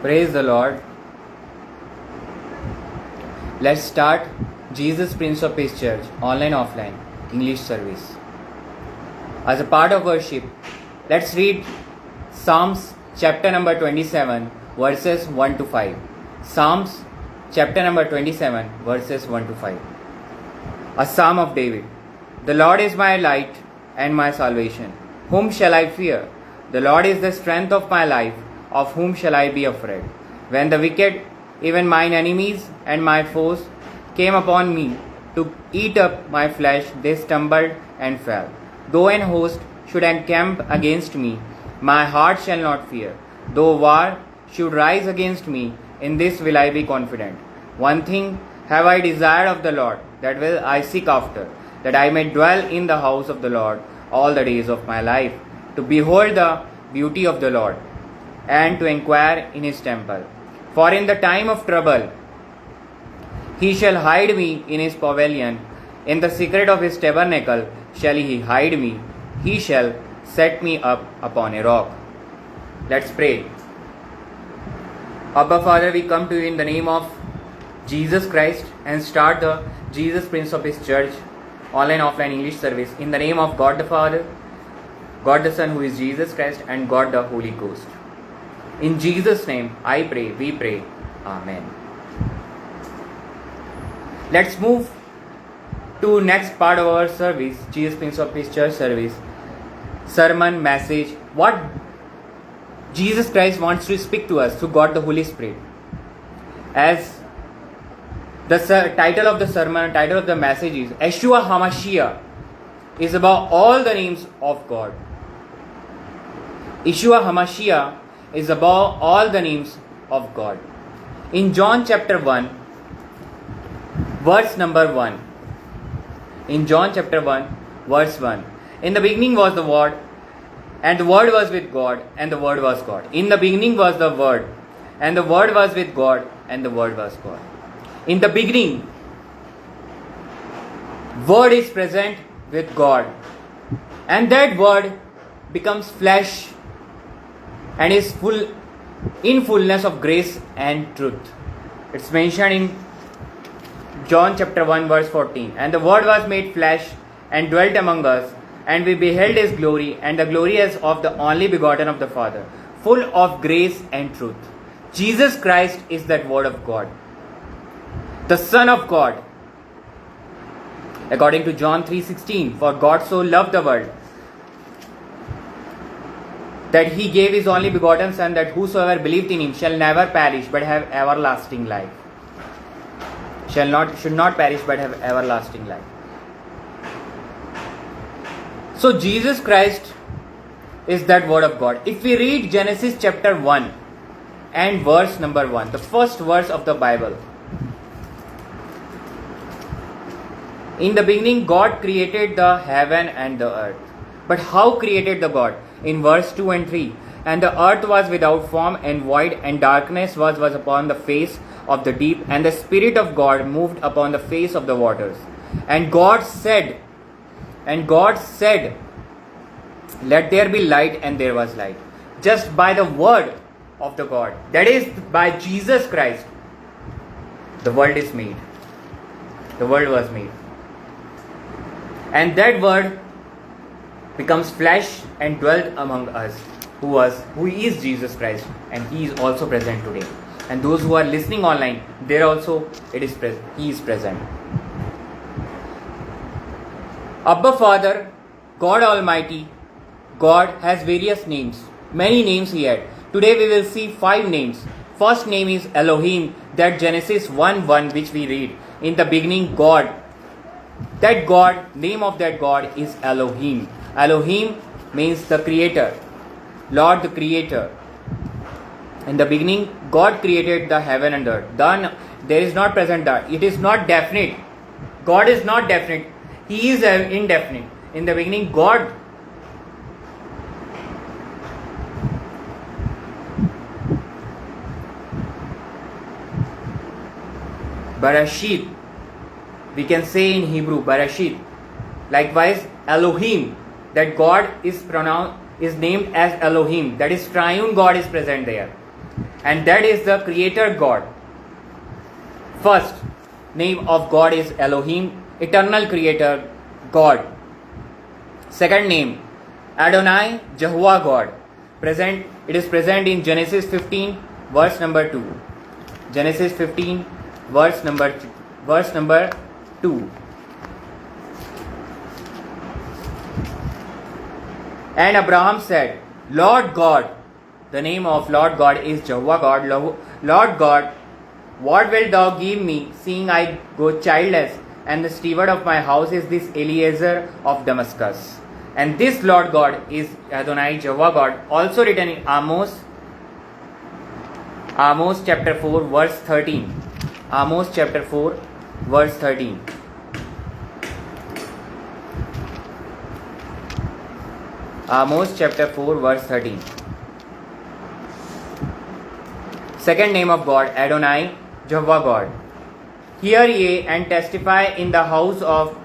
Praise the Lord. Let's start Jesus Prince of Peace Church online offline English service. As a part of worship, let's read Psalms chapter number 27 verses 1 to 5. Psalms chapter number 27 verses 1 to 5. A Psalm of David. The Lord is my light and my salvation. Whom shall I fear? The Lord is the strength of my life. Of whom shall I be afraid? When the wicked, even mine enemies and my foes, came upon me to eat up my flesh, they stumbled and fell. Though an host should encamp against me, my heart shall not fear. Though war should rise against me, in this will I be confident. One thing have I desired of the Lord, that will I seek after, that I may dwell in the house of the Lord all the days of my life, to behold the beauty of the Lord, and to inquire in his temple. For in the time of trouble he shall hide me in his pavilion, in the secret of his tabernacle shall he hide me, he shall set me up upon a rock. Let's pray. Abba Father, we come to you in the name of Jesus Christ and start the Jesus Prince of Peace Church online offline English service in the name of God the Father, God the Son who is Jesus Christ, and God the Holy Ghost. In Jesus' name I pray, we pray. Amen. Let's move to next part of our service, Jesus Prince of Peace Church service. Sermon, message, what Jesus Christ wants to speak to us through God the Holy Spirit. As the title of the sermon, title of the message is Yeshua HaMashiach, is about all the names of God. Yeshua HaMashiach is above all the names of God. In John chapter 1, verse number 1. In John chapter 1, verse 1. In the beginning was the Word, and the Word was with God, and the Word was God. In the beginning was the Word, and the Word was with God, and the Word was God. In the beginning, Word is present with God, and that Word becomes flesh and is in fullness of grace and truth. It's mentioned in John chapter 1 verse 14. And the Word was made flesh and dwelt among us, and we beheld his glory, and the glory is of the only begotten of the Father, full of grace and truth. Jesus Christ is that Word of God, the Son of God. According to John 3:16, for God so loved the world that he gave his only begotten Son, that whosoever believed in him shall never perish but have everlasting life. Should not perish but have everlasting life. So Jesus Christ is that Word of God. If we read Genesis chapter 1 and verse number 1, the first verse of the Bible. In the beginning God created the heaven and the earth. But how created the God? In verse 2 and 3. And the earth was without form and void, and darkness was upon the face of the deep, and the Spirit of God moved upon the face of the waters. And God said, let there be light, and there was light. Just by the word of the God, that is by Jesus Christ, the world is made. The world was made. And that word becomes flesh and dwelt among us, who is Jesus Christ, and he is also present today. And those who are listening online, there also he is present. Abba Father, God Almighty, God has various names, many names he had. Today we will see 5 names. First name is Elohim, that Genesis 1:1 which we read. In the beginning God. That God, name of that God is Elohim. Elohim means the creator, Lord the creator. In the beginning God created the heaven and earth. Then there is not present that. It is not definite. God is not definite. He is indefinite. In the beginning God. Bereshit. We can say in Hebrew Bereshit. Likewise Elohim, that God is named as Elohim, that is triune God is present there. and that is the Creator God. First name of God is Elohim, eternal Creator God. Second name, Adonai, Jehovah God. It is present in Genesis 15, verse number 2. Genesis 15, verse number 2. And Abraham said, Lord God, the name of Lord God is Jehovah God. Lord God, what wilt thou give me, seeing I go childless, and the steward of my house is this Eliezer of Damascus? And this Lord God is Adonai, Jehovah God, also written in Amos chapter 4, verse 13. Amos chapter 4, verse 13. Amos chapter 4, verse 13. Second name of God, Adonai, Jehovah God. Hear ye and testify in the house of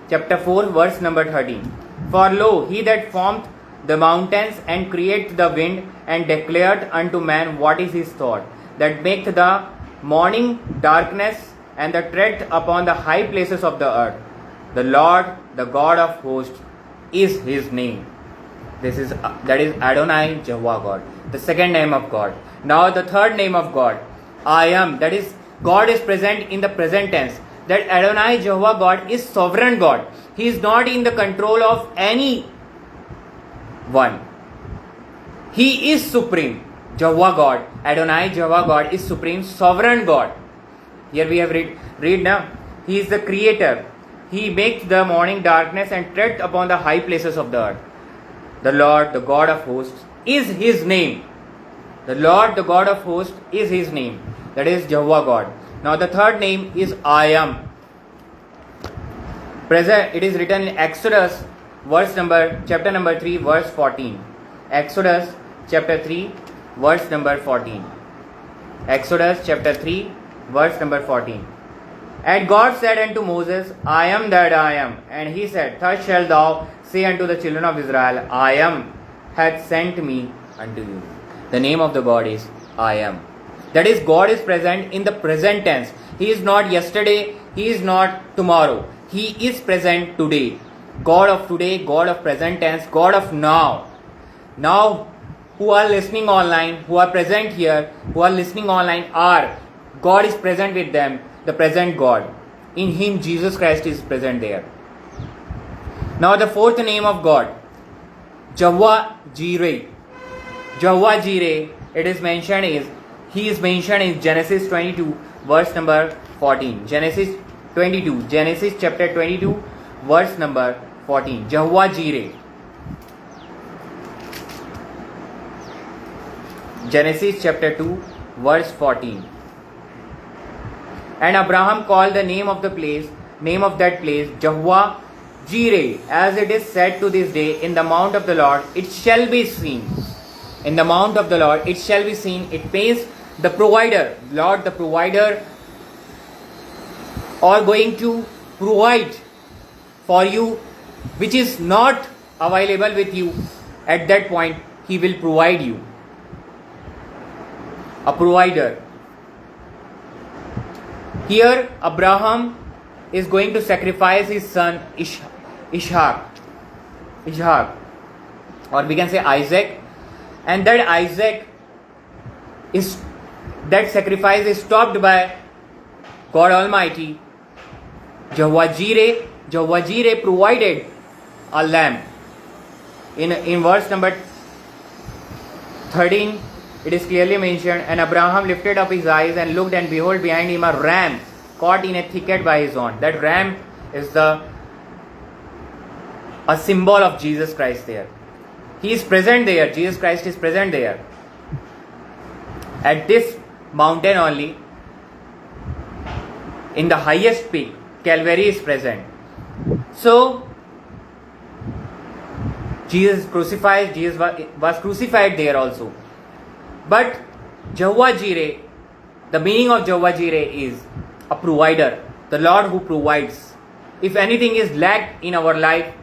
chapter 4, verse number 13. For lo, he that formed the mountains and created the wind and declared unto man what is his thought, that maketh the morning darkness and the tread upon the high places of the earth. The Lord, the God of hosts, is his name. That is Adonai, Jehovah God. The second name of God. Now the third name of God, I am. That is, God is present in the present tense. That Adonai, Jehovah God, is sovereign God. He is not in the control of any one. He is supreme. Jehovah God, Adonai, Jehovah God is supreme, sovereign God. Here we have read now. He is the creator. He makes the morning darkness and tread upon the high places of the earth. The Lord, the God of hosts, is his name. The Lord, the God of hosts, is his name. That is Jehovah God. Now the third name is I am. Present. It is written in Exodus chapter number 3, verse 14. Exodus chapter 3, verse number 14. Exodus chapter 3, verse number 14. And God said unto Moses, I am that I am. And he said, Thus shalt thou say unto the children of Israel, I am hath sent me unto you. The name of the God is I am. That is, God is present in the present tense. He is not yesterday, he is not tomorrow. He is present today. God of today, God of present tense, God of now. Now, who are listening online, who are present here, who are listening online God is present with them, the present God. In him, Jesus Christ is present there. Now the fourth name of God, Jehovah Jireh. Jehovah Jireh, he is mentioned in Genesis 22, verse number 14. Genesis chapter 22, verse number 14. Jehovah Jireh. Genesis chapter 2, verse 14. And Abraham called the name of that place, Jehovah Jireh, as it is said to this day, in the mount of the Lord it shall be seen. In the mount of the Lord it shall be seen. It means the provider, Lord the provider, are going to provide for you, which is not available with you at that point. He will provide you. A provider. Here Abraham is going to sacrifice his son Ishaq, or we can say Isaac, and that sacrifice is stopped by God Almighty. Jehovah Jireh provided a lamb. In verse number 13, it is clearly mentioned, and Abraham lifted up his eyes and looked, and behold, behind him a ram caught in a thicket by his horn. That ram is a symbol of Jesus Christ there. He is present there. Jesus Christ is present there. At this mountain only, in the highest peak, Calvary is present. So, Jesus was crucified there also. But Jehovah Jireh, the meaning of Jehovah Jireh is a provider, the Lord who provides. If anything is lacked in our life,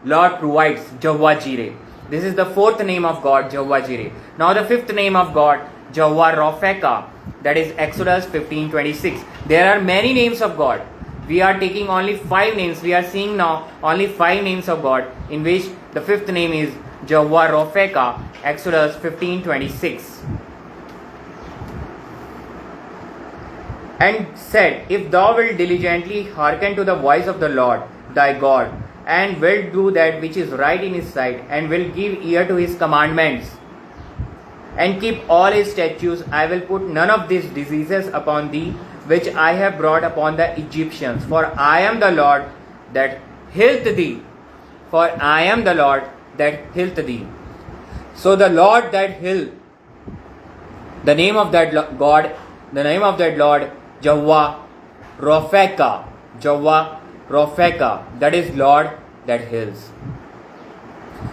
Lord provides, Jehovah Jireh. This is the fourth name of God, Jehovah Jireh. Now the fifth name of God, Jehovah Ropheka, that is Exodus 15:26. There are many names of God. We are taking only 5 names. We are seeing now only 5 names of God, in which the fifth name is Jehovah Ropheka, Exodus 15:26. And said, if thou wilt diligently hearken to the voice of the Lord thy God, and wilt do that which is right in his sight, and wilt give ear to his commandments, and keep all his statutes, I will put none of these diseases upon thee, which I have brought upon the Egyptians. For I am the Lord that healeth thee. For I am the Lord that healeth thee. So the Lord that healeth, the name of that God, the name of that Lord, Jehovah Ropheka. Jehovah Ropheka, that is Lord that heals.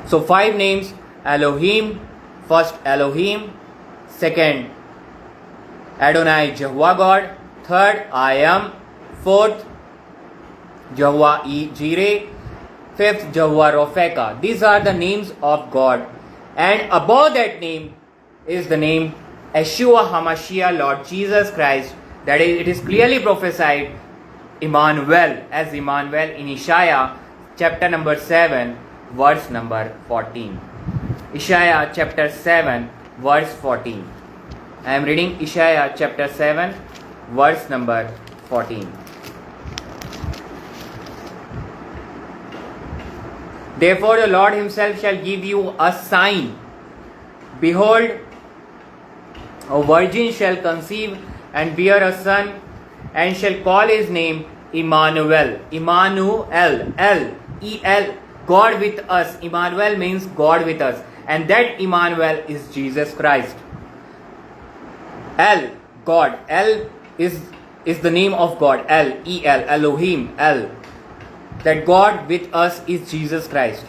So 5 names: Elohim, first Elohim, second Adonai, Jehovah God, third I am, fourth Jehovah Jireh, fifth Jehovah Ropheka. These are the names of God, and above that name is the name Yeshua HaMashiach, Lord Jesus Christ. That is, it is clearly prophesied Emmanuel, as Emmanuel in Isaiah chapter number 7 verse number 14. Isaiah chapter 7 verse 14. I am reading Isaiah chapter 7 verse number 14. Therefore the Lord himself shall give you a sign. Behold, a virgin shall conceive and bear a son, and shall call his name Emmanuel. Emmanuel, L-E-L, God with us. Emmanuel means God with us, and that Emmanuel is Jesus Christ. El, God. El is the name of God. L-E-L, Elohim, El. That God with us is Jesus Christ.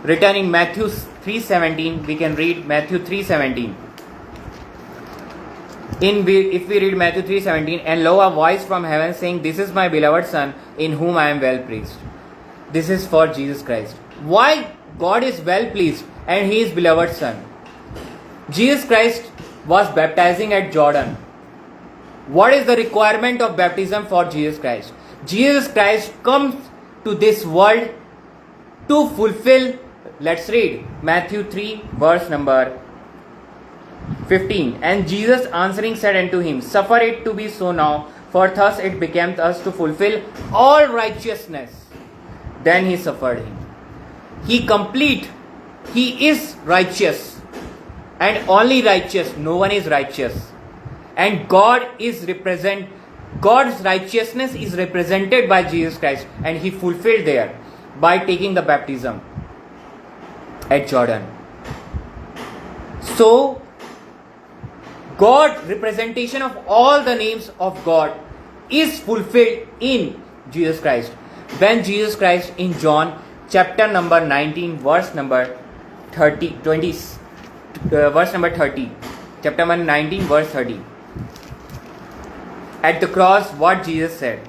Written in Matthew 3:17, we can read Matthew 3:17. If we read Matthew 3:17, and lo, a voice from heaven saying, this is my beloved Son, in whom I am well pleased. This is for Jesus Christ. Why God is well pleased and he is beloved Son? Jesus Christ was baptizing at Jordan. What is the requirement of baptism for Jesus Christ? Jesus Christ comes to this world to fulfill. Let's read Matthew 3 verse number 15. And Jesus answering said unto him, suffer it to be so now, for thus it became us to fulfill all righteousness. Then he suffered him. He complete. He is righteous, and only righteous. No one is righteous. And God's righteousness is represented by Jesus Christ, and he fulfilled there by taking the baptism at Jordan. So God, representation of all the names of God, is fulfilled in Jesus Christ. When Jesus Christ in John chapter number 19 verse number 30, verse number 30, chapter 19 verse 30. At the cross, what Jesus said?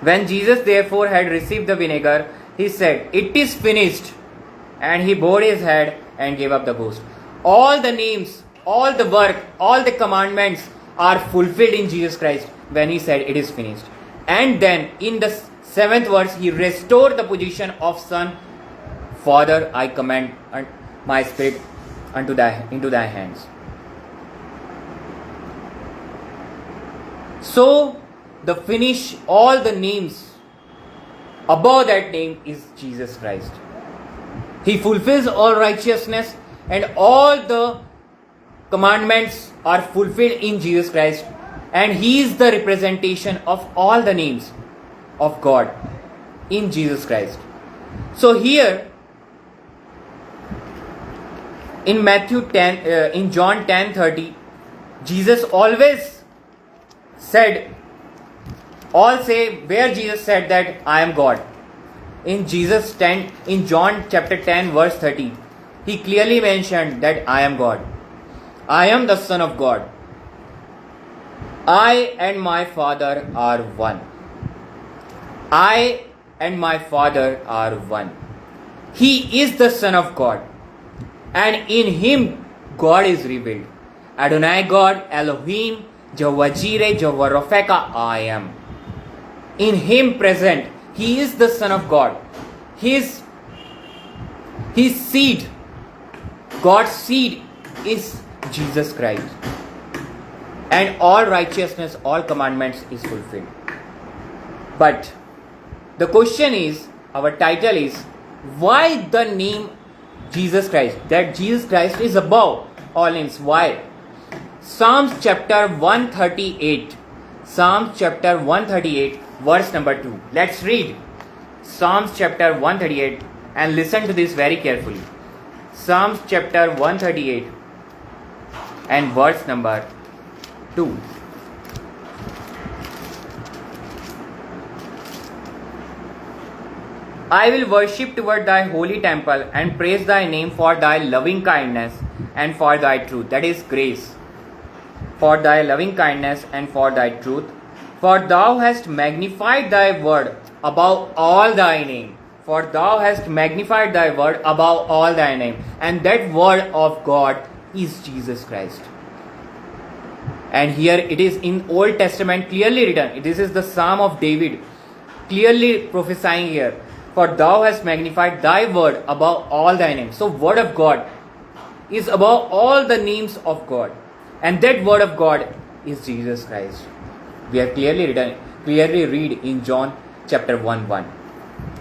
When Jesus therefore had received the vinegar, he said, it is finished. And he bowed his head and gave up the ghost. All the names, all the work, all the commandments are fulfilled in Jesus Christ when he said it is finished. And then in the 7th verse, he restored the position of Son. Father, I commend my spirit into thy hands. So the finish, all the names, above that name is Jesus Christ. He fulfills all righteousness, and all the commandments are fulfilled in Jesus Christ, and he is the representation of all the names of God in Jesus Christ. So here in in John 10:30, Jesus always said, all say where Jesus said that I am God. In John chapter 10 verse 30, he clearly mentioned that I am God. I am the Son of God. I and my Father are one. I and my Father are one. He is the Son of God, and in him God is revealed. Adonai God, Elohim, Jehovah Jireh, Jehovah Ropheka, I am. In him present, he is the Son of God. His seed, God's seed is Jesus Christ. And all righteousness, all commandments is fulfilled. But the question is, our title is, why the name Jesus Christ? That Jesus Christ is above all names. Why? Psalms chapter 138. Psalms chapter 138, verse number 2. Let's read Psalms chapter 138 and listen to this very carefully. Psalms chapter 138 and verse number 2. I will worship toward thy holy temple and praise thy name for thy loving kindness and for thy truth. That is grace. For thy loving kindness and for thy truth. For thou hast magnified thy word above all thy name. For thou hast magnified thy word above all thy name. And that word of God is Jesus Christ. And here it is in Old Testament clearly written. This is the Psalm of David, clearly prophesying here. For thou hast magnified thy word above all thy names. So word of God is above all the names of God. And that word of God is Jesus Christ. We have clearly read in John chapter 1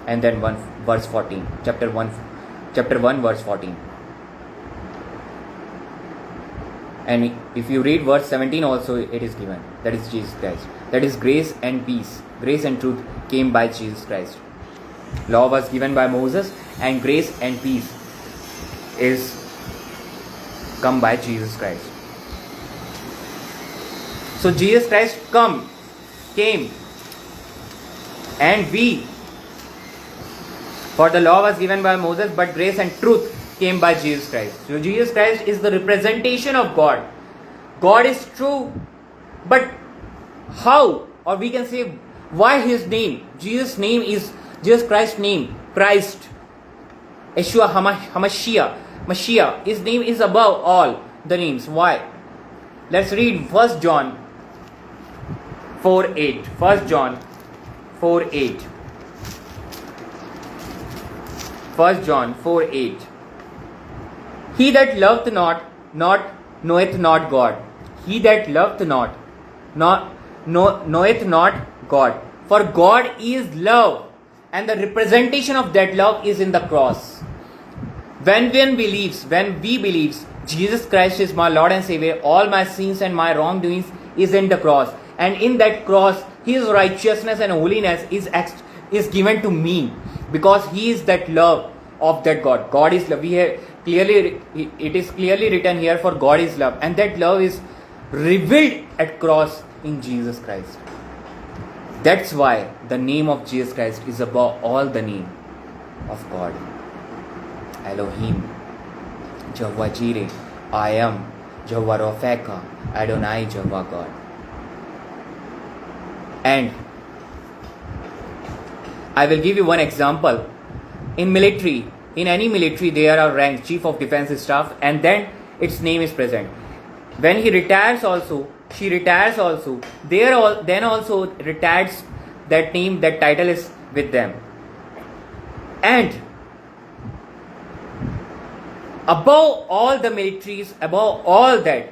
and then 1 verse 14. Chapter 1 verse 14. And if you read verse 17 also, it is given. That is Jesus Christ. That is grace and peace. Grace and truth came by Jesus Christ. Law was given by Moses, and grace and peace is come by Jesus Christ. So Jesus Christ came, and for the law was given by Moses, but grace and truth came by Jesus Christ. So Jesus Christ is the representation of God. God is true, but how? Or we can say, why his name? Jesus' Christ's name, Christ, Yeshua Mashiach. His name is above all the names. Why? Let's read 1 John 4:8. 1 John 4:8. 1 John 4:8. He that loveth not knoweth not God. He that loveth not knoweth not God. For God is love, and the representation of that love is in the cross. When we believe Jesus Christ is my Lord and Savior, all my sins and my wrongdoings is in the cross. And in that cross, his righteousness and holiness is given to me, because he is that love of that God. God is love. It is clearly written here, for God is love, and that love is revealed at cross in Jesus Christ. That's why the name of Jesus Christ is above all the name of God. Elohim, Jehovah Jireh, I am, Jehovah Ropheka, Adonai, Jehovah God. And I will give you one example. In any military, there are ranks, Chief of Defense Staff, and then its name is present. When he retires also, she retires also, then also retires, that name, that title is with them. And above all the militaries, above all that,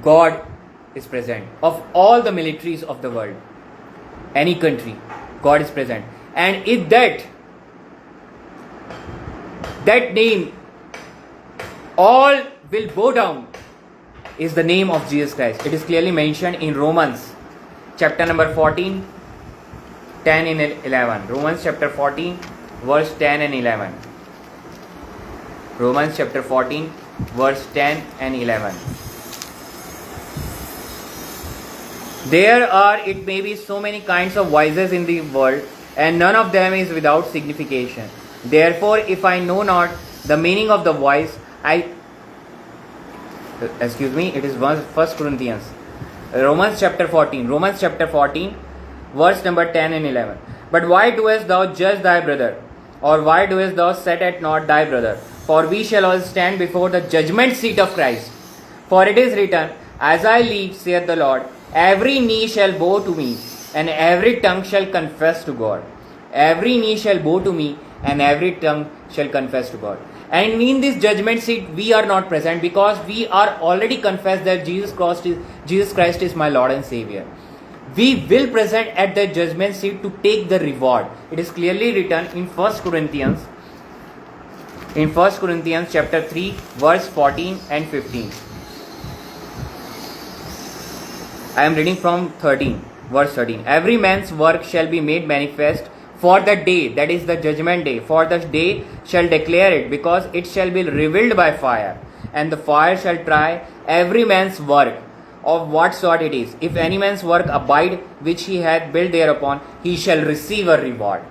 God is present. Of all the militaries of the world, any country, God is present. And if that name, all will bow down, is the name of Jesus Christ. It is clearly mentioned in Romans chapter number 14, 10 and 11. Romans chapter 14, verse 10 and 11. Romans chapter 14, verse 10 and 11. There are, it may be, so many kinds of voices in the world, and none of them is without signification. Therefore, if I know not the meaning of the voice, it is 1 Corinthians. Romans chapter 14, verse number 10 and 11. But why doest thou judge thy brother? Or why doest thou set at naught thy brother? For we shall all stand before the judgment seat of Christ. For it is written, As I live, saith the Lord, every knee shall bow to me, and every tongue shall confess to God. Every knee shall bow to me, and every tongue shall confess to God. And in this judgment seat, we are not present because we are already confessed that Jesus Christ is my Lord and Savior. We will present at the judgment seat to take the reward. It is clearly written in 1 Corinthians. In 1 Corinthians chapter 3, verse 14 and 15. I am reading from 13, verse 13. Every man's work shall be made manifest, for the day, that is the judgment day, for the day shall declare it, because it shall be revealed by fire, and the fire shall try every man's work, of what sort it is. If any man's work abide, which he hath built thereupon, he shall receive a reward.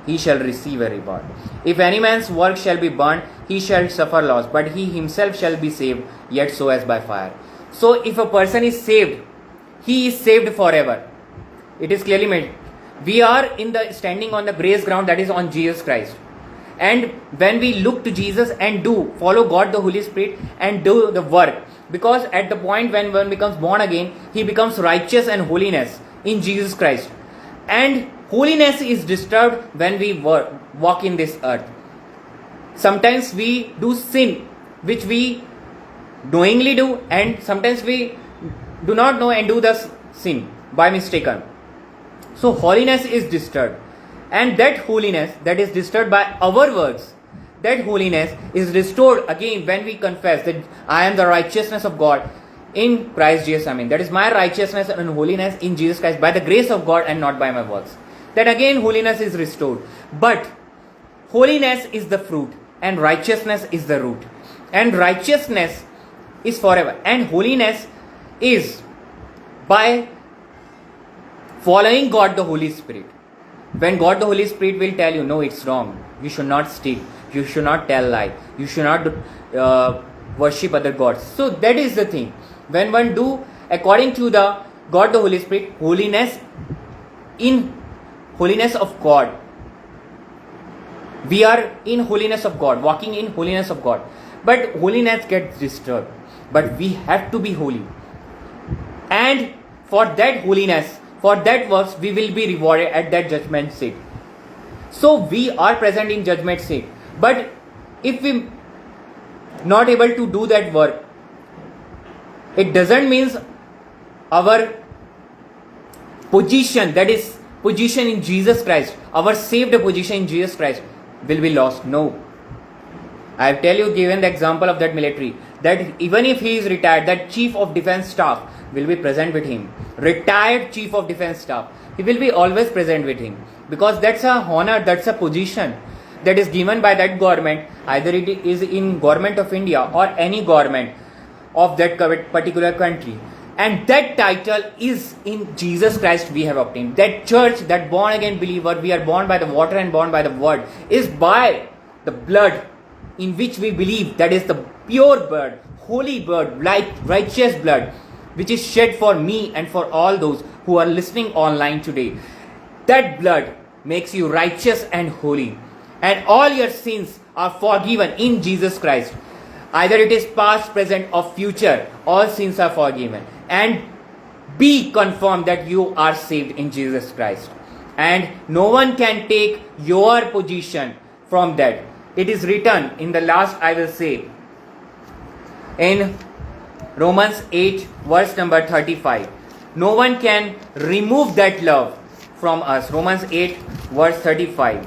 He shall receive a reward. If any man's work shall be burned, he shall suffer loss, but he himself shall be saved, yet so as by fire. So if a person is saved, he is saved forever. It is clearly made. We are standing on the grace ground, that is on Jesus Christ. And when we look to Jesus and follow God the Holy Spirit and do the work, because at the point when one becomes born again, he becomes righteous and holiness in Jesus Christ. And holiness is disturbed when we walk in this earth. Sometimes we do sin, which we knowingly do, and sometimes we do not know and do the sin by mistaken. So holiness is disturbed, and that holiness that is disturbed by our works, that holiness is restored again when we confess that I am the righteousness of God in Christ Jesus. That is my righteousness and holiness in Jesus Christ by the grace of God and not by my works. That again holiness is restored. But holiness is the fruit and righteousness is the root. And righteousness is forever, and holiness is by following God the Holy Spirit. When God the Holy Spirit will tell you, no, it's wrong, you should not steal, you should not tell lie, you should not worship other gods. So that is the thing. When one do according to the God the Holy Spirit, holiness in holiness of God, we are in holiness of God, walking in holiness of God. But holiness gets disturbed. But we have to be holy. And for that holiness, for that works, we will be rewarded at that judgment seat. So we are present in judgment seat. But if we not able to do that work, it doesn't mean our position, that is position in Jesus Christ, our saved position in Jesus Christ will be lost. No. I have given the example of that military, that even if he is retired, that chief of defense staff will be present with him. Retired chief of defense staff, he will be always present with him, because that's a honor, that's a position that is given by that government, either it is in government of India or any government of that particular country. And that title is in Jesus Christ we have obtained. That church, that born again believer, we are born by the water and born by the word, is by the blood in which we believe, that is the pure blood, holy blood, like righteous blood, which is shed for me and for all those who are listening online today. That blood makes you righteous and holy, and all your sins are forgiven in Jesus Christ. Either it is past, present or future, all sins are forgiven. And be confirmed that you are saved in Jesus Christ. And no one can take your position from that. It is written in the last, I will say, in Romans 8 verse number 35. No one can remove that love from us. Romans 8 verse 35.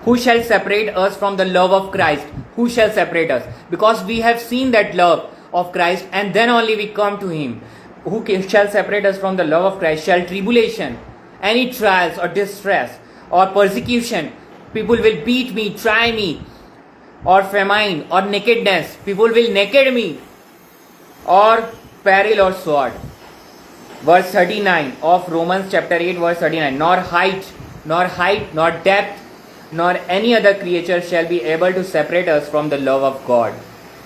Who shall separate us from the love of Christ? Who shall separate us? Because we have seen that love of Christ, and then only we come to Him. Who shall separate us from the love of Christ? Shall tribulation, any trials or distress or persecution, people will beat me, try me, or famine or nakedness, people will naked me, or peril or sword. Verse 39 of Romans chapter 8 verse 39. Nor height, nor depth, nor any other creature shall be able to separate us from the love of God.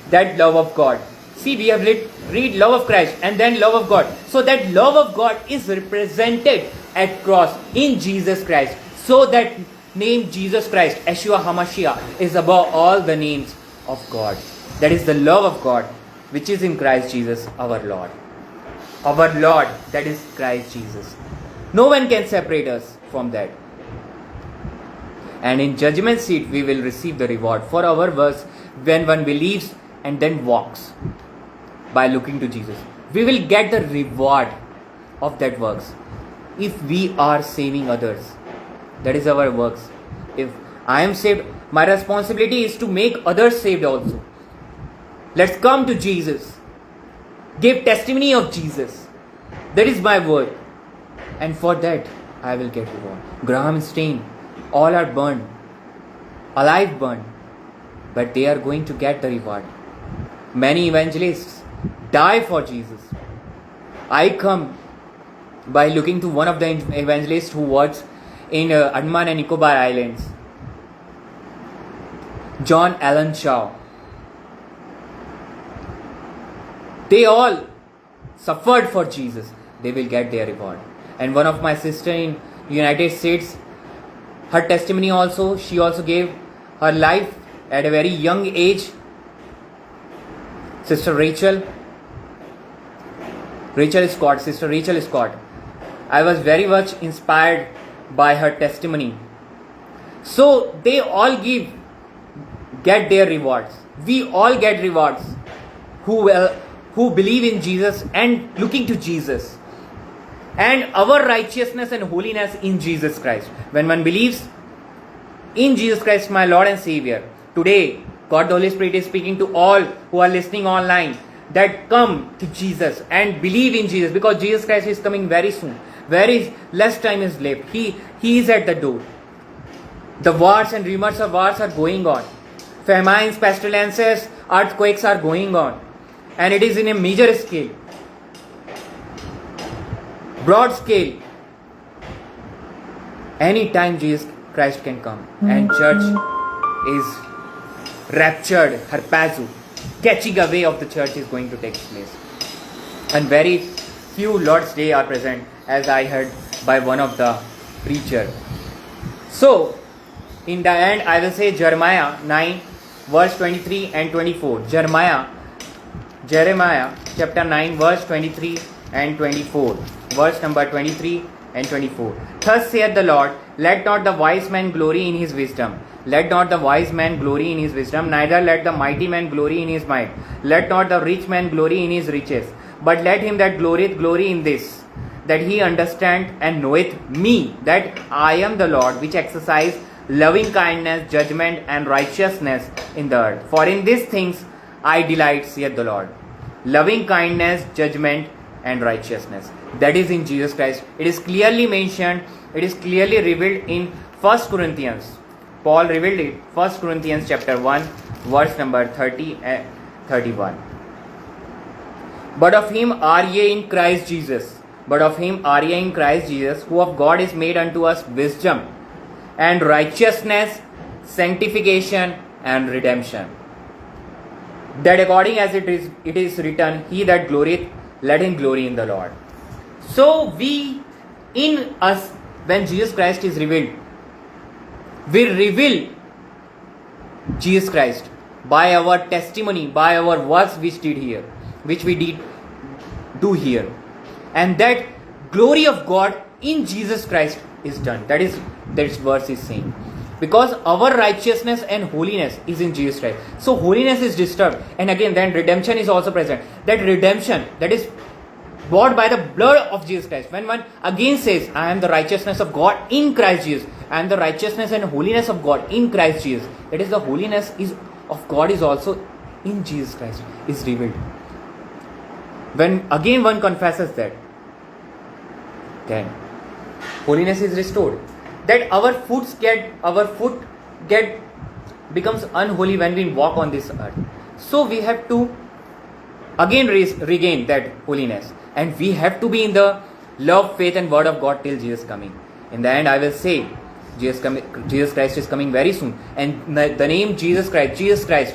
That love of God. See, we have read love of Christ and then love of God. So that love of God is represented at cross in Jesus Christ. So that name Jesus Christ, Yeshua HaMashiach, is above all the names of God. That is the love of God which is in Christ Jesus our Lord. Our Lord, that is Christ Jesus. No one can separate us from that. And in judgment seat we will receive the reward for our works when one believes and then walks by looking to Jesus. We will get the reward of that works if we are saving others. That is our works. If I am saved, my responsibility is to make others saved also. Let's come to Jesus. Give testimony of Jesus. That is my work. And for that, I will get reward. Graham Stain, all are burned. Alive burned. But they are going to get the reward. Many evangelists die for Jesus. I come by looking to one of the evangelists who works in Andaman and Nicobar Islands. John Allen Shaw. They all suffered for Jesus. They will get their reward. And one of my sister in United States, her testimony also, she also gave her life at a very young age. Sister Rachel Scott. I was very much inspired by her testimony. So they all get their rewards. We all get rewards who believe in Jesus and looking to Jesus. And our righteousness and holiness in Jesus Christ. When one believes in Jesus Christ, my Lord and Savior, today God the Holy Spirit is speaking to all who are listening online, that come to Jesus and believe in Jesus, because Jesus Christ is coming very soon. Very less time is left. He is at the door. The wars and rumors of wars are going on. Famines, pestilences, earthquakes are going on. And it is in a major scale. Broad scale. Anytime Jesus Christ can come. And church is raptured, harpazo. Catching away of the church is going to take place. And very few Lord's Day are present, as I heard by one of the preacher. So, in the end, I will say Jeremiah 9, verse 23 and 24. Jeremiah chapter 9, verse 23 and 24. Verse number 23 and 24. Thus saith the Lord, let not the wise man glory in his wisdom. Let not the wise man glory in his wisdom, neither let the mighty man glory in his might. Let not the rich man glory in his riches. But let him that glorieth glory in this, that he understand and knoweth me, that I am the Lord, which exercise loving kindness, judgment, and righteousness in the earth. For in these things I delight, saith the Lord. Loving kindness, judgment, and righteousness. That is in Jesus Christ. It is clearly mentioned, it is clearly revealed in 1 Corinthians. Paul revealed it, 1 Corinthians chapter 1, verse number 30 and 31. But of him are ye in Christ Jesus. But of him are ye in Christ Jesus, who of God is made unto us wisdom and righteousness, sanctification and redemption. That according as it is written, he that glorieth, let him glory in the Lord. So we, in us, when Jesus Christ is revealed, we reveal Jesus Christ by our testimony, by our works which we did do here. And that glory of God in Jesus Christ is done. That is this verse is saying. Because our righteousness and holiness is in Jesus Christ. So holiness is disturbed. And again, then redemption is also present. That redemption, that is bought by the blood of Jesus Christ. When one again says, I am the righteousness of God in Christ Jesus. I am the righteousness and holiness of God in Christ Jesus. That is, the holiness of God is also in Jesus Christ, is revealed. When again one confesses that, then holiness is restored. That our foot becomes unholy when we walk on this earth. So we have to again regain that holiness. And we have to be in the love, faith and word of God till Jesus coming. In the end, I will say, Jesus Christ is coming very soon. And the name Jesus Christ, Yeshua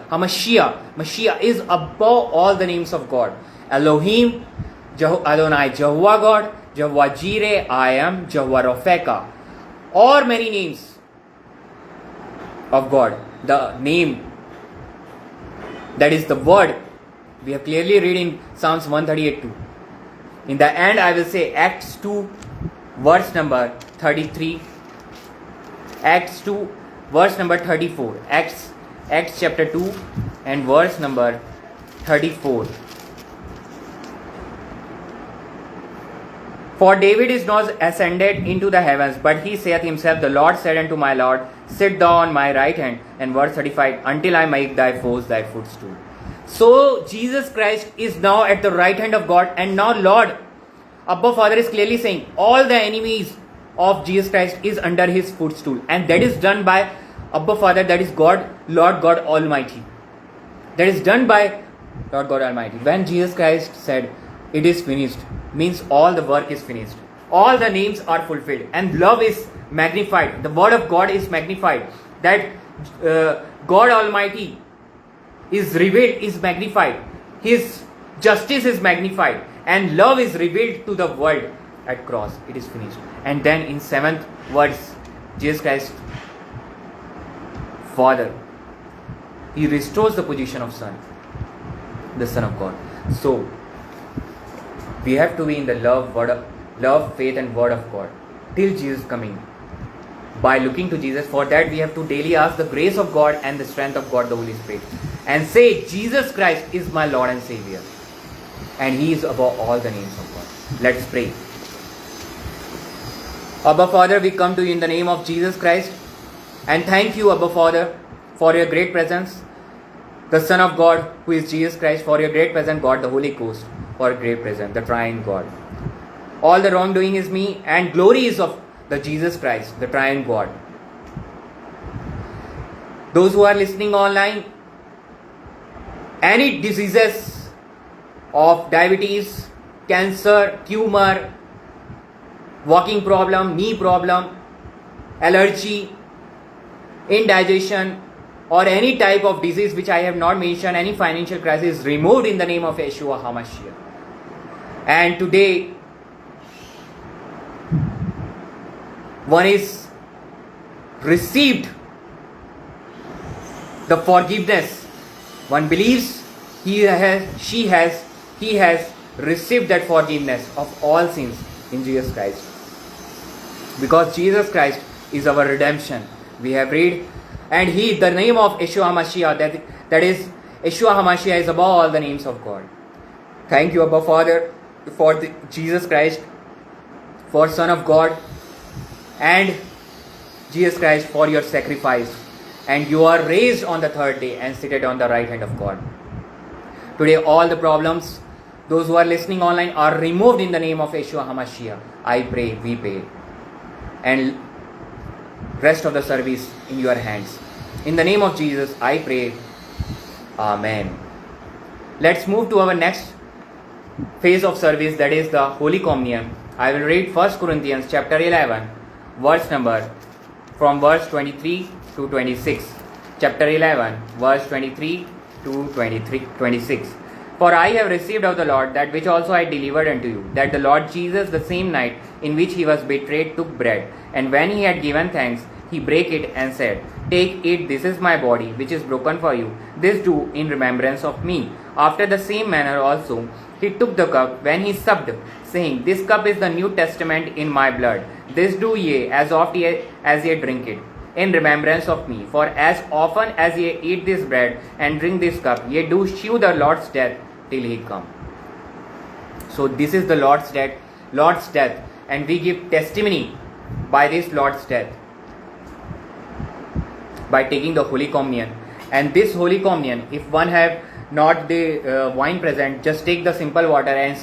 HaMashiach is above all the names of God. Elohim, Adonai, Jehovah God, Jehovah Jireh, I am, Jehovah Ropheka, or many names of God. The name, that is the word, we have clearly read in Psalms 138:2. In the end, I will say Acts 2, verse number 33. Acts 2, verse number 34. Acts chapter 2 and verse number 34. For David is not ascended into the heavens, but he saith himself, the Lord said unto my Lord, sit thou on my right hand. And verse 35, until I make thy foes thy footstool. So Jesus Christ is now at the right hand of God, and now Lord, Abba Father is clearly saying all the enemies of Jesus Christ is under his footstool, and that is done by Abba Father, that is God, Lord God Almighty. That is done by Lord God Almighty. When Jesus Christ said, it is finished, means all the work is finished. All the names are fulfilled, and love is magnified. The word of God is magnified. That God Almighty is revealed, is magnified. His justice is magnified, and love is revealed to the world at cross. It is finished. And then in 7th verse, Jesus Christ, Father, he restores the position of Son, the Son of God. So we have to be in the love, faith and word of God till Jesus coming. By looking to Jesus, for that we have to daily ask the grace of God and the strength of God, the Holy Spirit, and say, Jesus Christ is my Lord and Savior, and He is above all the names of God. Let's pray. Abba Father, we come to you in the name of Jesus Christ, and thank you, Abba Father, for your great presence, the Son of God, who is Jesus Christ, for your great presence, God, the Holy Ghost, for great presence, the Triune God. All the wrongdoing is me, and glory is of the Jesus Christ, the Triune God. Those who are listening online, any diseases of diabetes, cancer, tumor, walking problem, knee problem, allergy, indigestion, or any type of disease which I have not mentioned, any financial crisis, removed in the name of Yeshua HaMashiach. And today, one is received the forgiveness. One believes he has received that forgiveness of all sins in Jesus Christ. Because Jesus Christ is our redemption. We have read, and the name of Yeshua HaMashiach, that is, Yeshua HaMashiach is above all the names of God. Thank you, Abba Father, for Jesus Christ, for Son of God, and Jesus Christ, for your sacrifice. And you are raised on the third day and seated on the right hand of God. Today all the problems, those who are listening online, are removed in the name of Yeshua HaMashiach. I pray, we pray. And rest of the service in your hands. In the name of Jesus, I pray. Amen. Let's move to our next phase of service, that is the Holy Communion. I will read 1 Corinthians chapter 11, verse number from verse 23 to 26. Chapter 11, verse 23 to 26. For I have received of the Lord that which also I delivered unto you, that the Lord Jesus, the same night in which he was betrayed, took bread, and when he had given thanks, he brake it and said, Take, eat, this is my body, which is broken for you. This do in remembrance of me. After the same manner also, he took the cup when he supped, saying, This cup is the New Testament in my blood. This do ye as oft as ye drink it, in remembrance of me. For as often as ye eat this bread and drink this cup, ye do shew the Lord's death till he come. So this is the Lord's death, and we give testimony by this Lord's death by taking the Holy Communion. And this Holy Communion, if one have not the wine present, just take the simple water and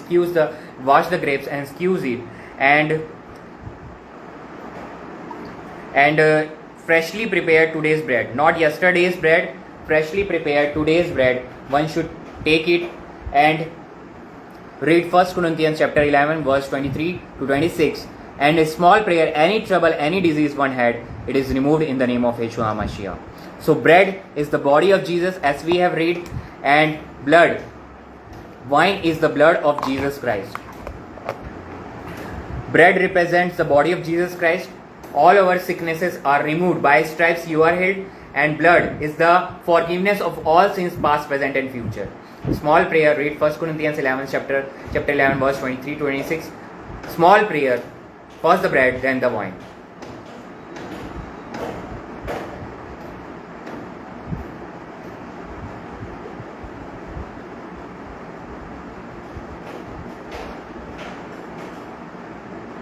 wash the grapes and squeeze it, and freshly prepare today's bread, not yesterday's bread, freshly prepare today's bread. One should take it and read 1 Corinthians chapter 11, verse 23 to 26, and a small prayer. Any trouble, any disease one had, it is removed in the name of Yeshua HaMashiach. So bread is the body of Jesus, as we have read, and wine is the blood of Jesus Christ. Bread represents the body of Jesus Christ. All our sicknesses are removed. By stripes you are healed. And blood is the forgiveness of all sins past, present and future. Small prayer, read 1 Corinthians 11, chapter 11, verse 23-26. Small prayer, first the bread, then the wine.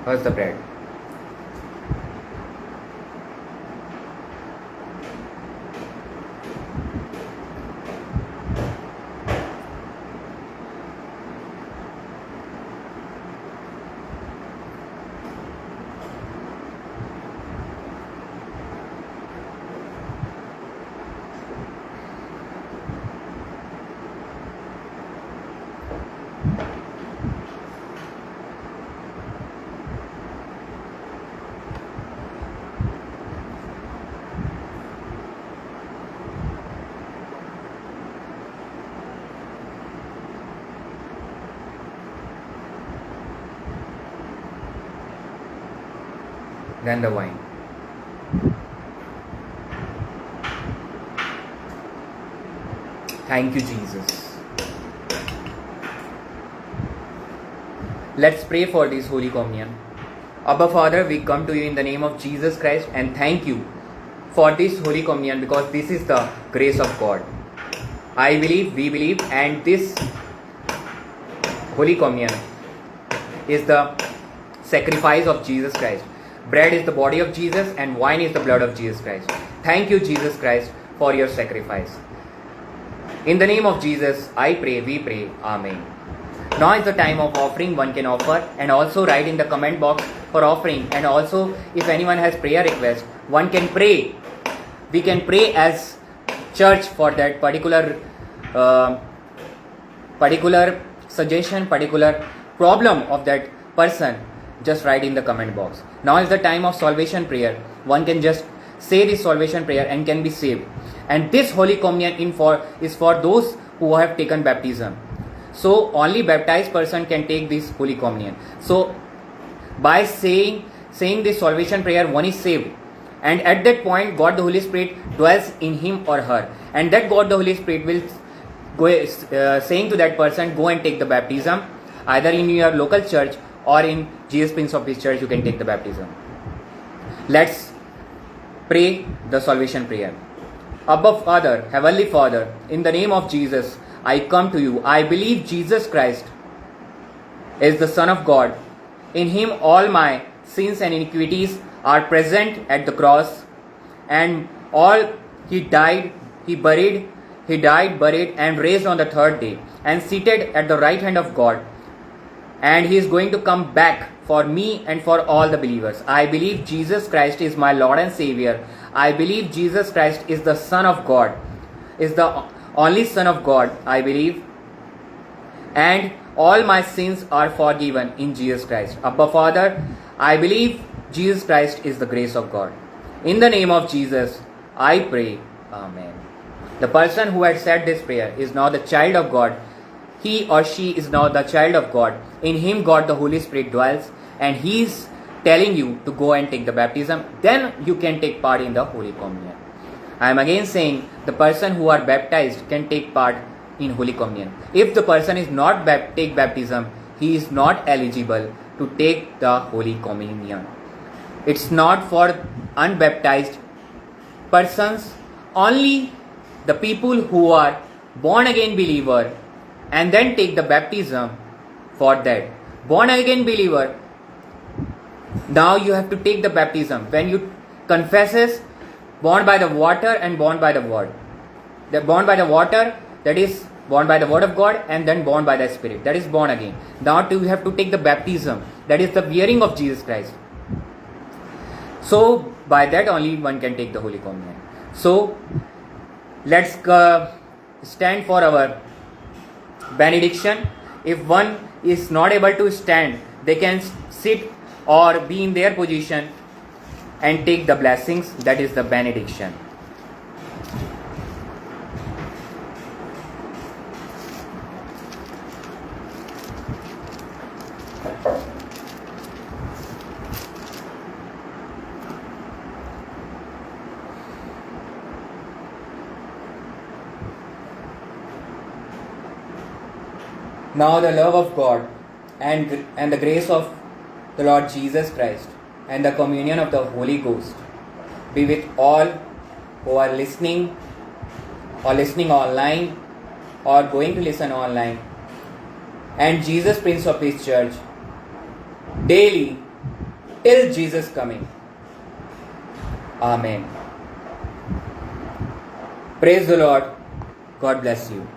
First the bread. Then the wine. Thank you, Jesus. Let's pray for this Holy Communion. Abba Father, we come to you in the name of Jesus Christ and thank you for this Holy Communion because this is the grace of God. I believe, we believe, and this Holy Communion is the sacrifice of Jesus Christ. Bread is the body of Jesus and wine is the blood of Jesus Christ. Thank you, Jesus Christ, for your sacrifice. In the name of Jesus, I pray, we pray. Amen. Now is the time of offering. One can offer and also write in the comment box for offering. And also, if anyone has prayer request, one can pray. We can pray as church for that particular suggestion, particular problem of that person. Just write in the comment box. Now is the time of salvation prayer. One can just say this salvation prayer and can be saved. And this Holy Communion is for those who have taken baptism. So only baptized person can take this Holy Communion. So by saying this salvation prayer, one is saved. And at that point, God the Holy Spirit dwells in him or her. And that God the Holy Spirit will go saying to that person, go and take the baptism. Either in your local church or in Jesus Prince of Peace Church, you can take the baptism. Let's pray the salvation prayer. Abba Father, Heavenly Father, in the name of Jesus, I come to you. I believe Jesus Christ is the Son of God. In him all my sins and iniquities are present at the cross, and all he died, buried, and raised on the third day, and seated at the right hand of God. And he is going to come back for me and for all the believers. I believe Jesus Christ is my Lord and Savior. I believe Jesus Christ is the Son of God, is the only Son of God, I believe. And all my sins are forgiven in Jesus Christ. Abba Father, I believe Jesus Christ is the grace of God. In the name of Jesus, I pray. Amen. The person who had said this prayer is now the child of God. He or she is now the child of God. In him God the Holy Spirit dwells, and he is telling you to go and take the baptism. Then you can take part in the Holy Communion. I am again saying the person who are baptized can take part in Holy Communion. If the person is not take baptism, he is not eligible to take the Holy Communion. It's not for unbaptized persons. Only the people who are born again believer and then take the baptism for that. Born again believer, now you have to take the baptism. When you confesses, born by the water and born by the word. The born by the water, that is born by the word of God, and then born by the Spirit, that is born again. Now you have to take the baptism, that is the bearing of Jesus Christ. So by that only one can take the Holy Communion. So let's stand for our benediction. If one is not able to stand, they can sit or be in their position and take the blessings, that is the benediction. Now the love of God and the grace of the Lord Jesus Christ and the communion of the Holy Ghost be with all who are listening or listening online or going to listen online, and Jesus, Prince of Peace Church, daily till Jesus coming. Amen. Praise the Lord. God bless you.